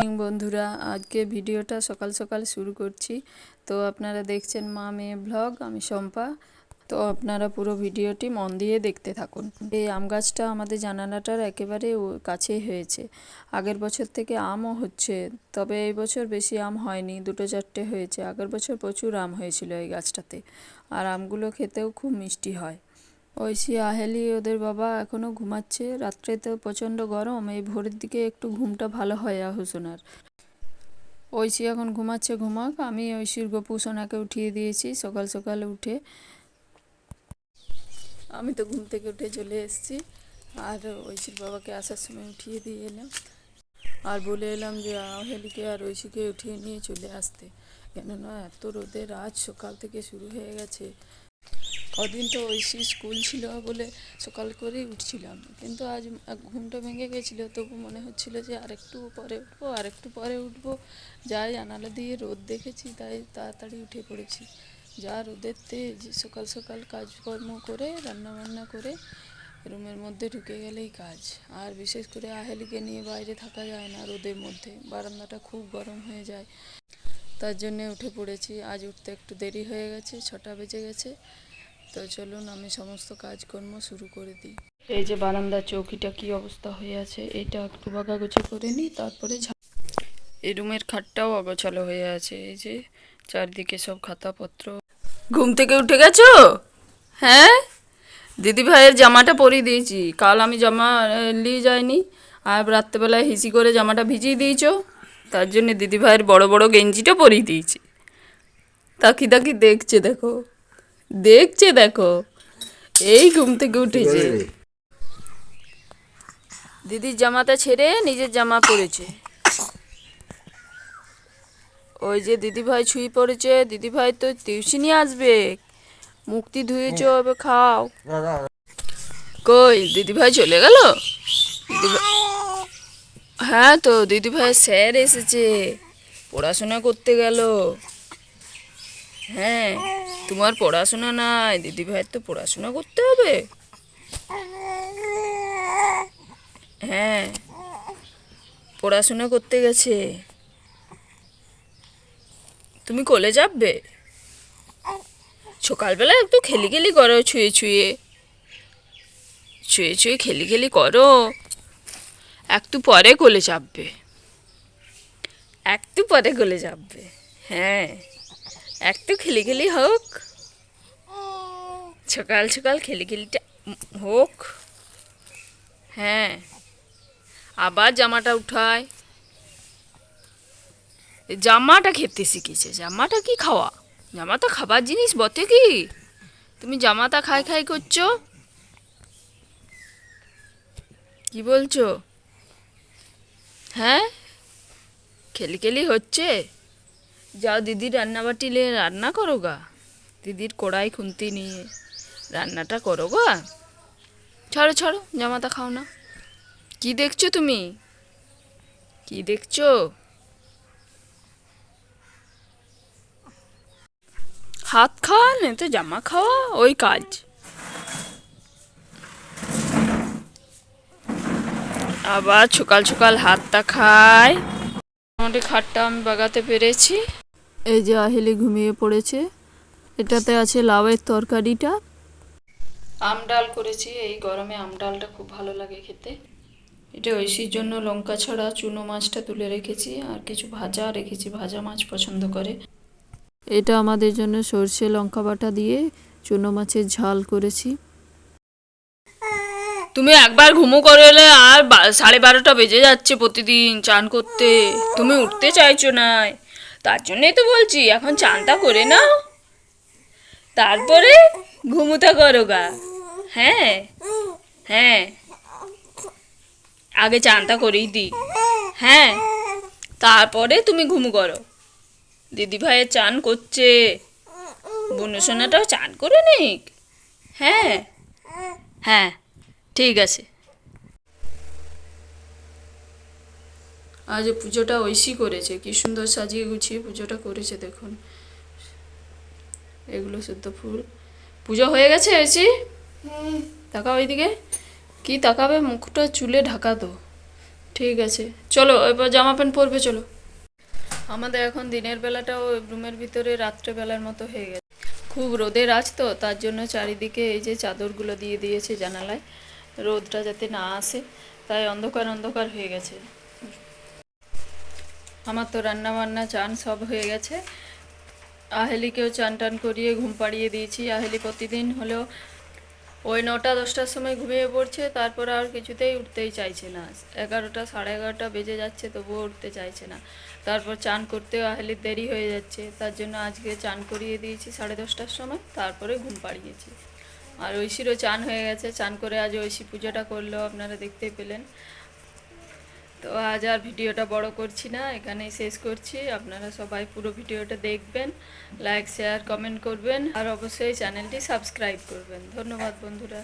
Morning বন্ধুরা, আজকে ভিডিওটা সকাল সকাল শুরু করছি। তো আপনারা দেখছেন মা মেয়ে ব্লগ, আমি শম্পা। তো আপনারা পুরো ভিডিওটি মন দিয়ে দেখতে থাকুন। এই আম গাছটা আমাদের জানালাটার একেবারে কাছেই হয়েছে। আগের বছর থেকে আমও হচ্ছে, তবে এই বছর বেশি আম হয়নি, দুটো চারটে হয়েছে। আগের বছর প্রচুর আম হয়েছিল এই গাছটাতে, আর আমগুলো খেতেও খুব মিষ্টি হয়। ঐশী আহেলি ওদের বাবা এখনও ঘুমাচ্ছে। রাত্রে তো প্রচণ্ড গরম, এই ভোরের দিকে একটু ঘুমটা ভালো হয় আহুসোনার। ঐশী এখন ঘুমাচ্ছে, ঘুমাক। আমি ঐশীর গপু সোনাকে উঠিয়ে দিয়েছি সকাল সকালে উঠে। আমি তো ঘুম থেকে উঠে চলে এসেছি, আর ঐশীর বাবাকে আসার সময় উঠিয়ে দিয়ে এলাম, আর বলে এলাম যে আহেলিকে আর ঐশীকে উঠিয়ে নিয়ে চলে আসতে, কেননা এত রোদের আজ সকাল থেকে শুরু হয়ে গেছে। কদিন তো ঐশী স্কুল ছিল বলে সকাল করেই উঠছিলাম, কিন্তু আজ ঘুমটা ভেঙে গেছিলো, তবু মনে হচ্ছিল যে আরেকটু পরে উঠবো। যাই জানালা দিয়ে রোদ দেখেছি, তাই তাড়াতাড়ি উঠে পড়েছি। যা রোদের তেজ, সকাল সকাল কাজকর্ম করে রান্নাবান্না করে রুমের মধ্যে ঢুকে গেলেই কাজ। আর বিশেষ করে আহেলিকে নিয়ে বাইরে থাকা যায় না রোদের মধ্যে, বারান্দাটা খুব গরম হয়ে যায়। তার জন্যে উঠে পড়েছি। আজ উঠতে একটু দেরি হয়ে গেছে, 6টা বেজে গেছে। তো চলুন আমি সমস্ত কাজকর্ম শুরু করে দিই। এই যে বারান্দার চৌকিটা কি অবস্থা হয়ে আছে, এটা একটু বাগাগোছা করে নিই, তারপরে এই রুমের খাটটাও অগোছালো হয়ে আছে। এই যে চারদিকে সব খাতাপত্র। ঘুম থেকে উঠে গেছো? হ্যাঁ, দিদি ভাইয়ের জামাটা পরিয়ে দিয়েছি। কাল আমি জামা নিয়ে যাইনি, আর রাত্রেবেলায় হিসি করে জামাটা ভিজিয়ে দিয়েছ, তার জন্য দিদি ভাইয়ের বড় বড় গেঞ্জিটা পরিয়ে দিয়েছি। তাকি তাকি দেখছে, দেখো, এই ঘুম থেকে উঠেছে। দিদির জামাটা ছেড়ে নিজের জামা পরেছে। ওই যে দিদি ভাই ছুঁই পড়েছে, দিদি ভাই তো টিউশনি আসবে। মুক্তি ধুয়েছো, এবার খাও। কই দিদি ভাই চলে গেল? হ্যাঁ, তো দিদি ভাই স্যার এসেছে, পড়াশোনা করতে গেল। হ্যাঁ, তোমার পড়াশোনা নাই, দিদি ভাইয়ের তো পড়াশোনা করতে হবে। হ্যাঁ, পড়াশোনা করতে গেছে। তুমি কোলে যাবে? সকালবেলা একটু খেলি করো, ছুঁয়ে খেলি করো। একটু পরে কোলে চাপবে, হ্যাঁ, একটু খেলি হোক। সকাল সকাল খেলিটা হোক। হ্যাঁ, আবার জামাটা উঠায়। জামাটা খেতে শিখেছে। জামাটা কি খাওয়া? জামাটা খাবার জিনিস বটে কি? তুমি জামাটা খাই করছো, কি বলছো? হ্যাঁ, খেলি হচ্ছে। যাও দিদির রান্নাবাটি নিয়ে রান্না করো গা, দিদির কড়াই খুন্তি নিয়ে রান্নাটা করো গা। ছাড়ো, জামাটা খাও না। কি দেখছো তুমি? কি দেখছো? হাত খাওয়া নেই তো জামা খাওয়া, ওই কাজ। আবার সকাল সকাল হাতটা খায়। মোটামুটি খাটটা আমি বাগাতে পেরেছি। এই যে আহেলি ঘুমিয়ে পড়েছে। এটাতে আছে লাউয়ের তরকারিটা। আম ডাল করেছি, এই গরমে আম ডালটা খুব ভালো লাগে খেতে। এটা ঐশীর জন্য লঙ্কা ছাড়া চুনো মাছটা তুলে রেখেছি, আর কিছু ভাজা রেখেছি, ভাজা মাছ পছন্দ করে। এটা আমাদের জন্য সর্ষে লঙ্কা বাটা দিয়ে চুনো মাছের ঝাল করেছি। তুমি একবার ঘুমো করে এলে, আর 12:30 বেজে যাচ্ছে প্রতিদিন চান করতে। তুমি উঠতে চাইছো না, তার জন্যই তো বলছি এখন চানটা করে নাও, তারপরে ঘুমোতে করো গা। হ্যাঁ, আগে চানটা করেই দিই। হ্যাঁ, তারপরে তুমি ঘুমু করো। দিদি ভাইয়ের চান করছে, বনু সোনাটাও চান করে নিক। হ্যাঁ, ঠিক আছে। আজ পুজোটা ঐশী করেছে, কি সুন্দর সাজিয়ে গুছিয়ে পুজোটা করেছে দেখুন। এগুলো শুদ্ধ ফুল। পুজো হয়ে গেছে ঐশী? তাকাও ওইদিকে। কি তাকাবে, মুখটা চুলে ঢাকা তো। ঠিক আছে, চলো এবার জামা প্যান্ট পরবে, চলো। আমাদের এখন দিনের বেলাটাও রুমের ভিতরে রাত্রেবেলার মতো হয়ে গেছে। খুব রোদের আজ তো, তার জন্য চারিদিকে এই যে চাদরগুলো দিয়ে দিয়েছে জানালায়, রোদটা যাতে না আসে, তাই অন্ধকার অন্ধকার হয়ে গেছে। আমার তো রান্না বান্না চান সব হয়ে গেছে। আহেলিকেও চান টান করিয়ে ঘুম পাড়িয়ে দিয়েছি। আহেলি প্রতিদিন হলেও ওই 9টা-10টার সময় ঘুমিয়ে পড়ছে, তারপর আর কিছুতেই উঠতেই চাইছে না। 11টা, 11:30 বেজে যাচ্ছে, তবুও উঠতে চাইছে না। তারপর চান করতেও আহেলির দেরি হয়ে যাচ্ছে, তার জন্য আজকে চান করিয়ে দিয়েছি 10:30টার সময়, তারপরে ঘুম পাড়িয়েছি। আর ঐশীরও চান হয়ে গেছে, চান করে আজ ঐশী পুজোটা করলো, আপনারা দেখতেই পেলেন। তো আজ আর ভিডিওটা বড় করছি না, এখানেই শেষ করছি। আপনারা সবাই পুরো ভিডিওটা দেখবেন, লাইক শেয়ার কমেন্ট করবেন, আর অবশ্যই চ্যানেলটি সাবস্ক্রাইব করবেন। ধন্যবাদ বন্ধুরা।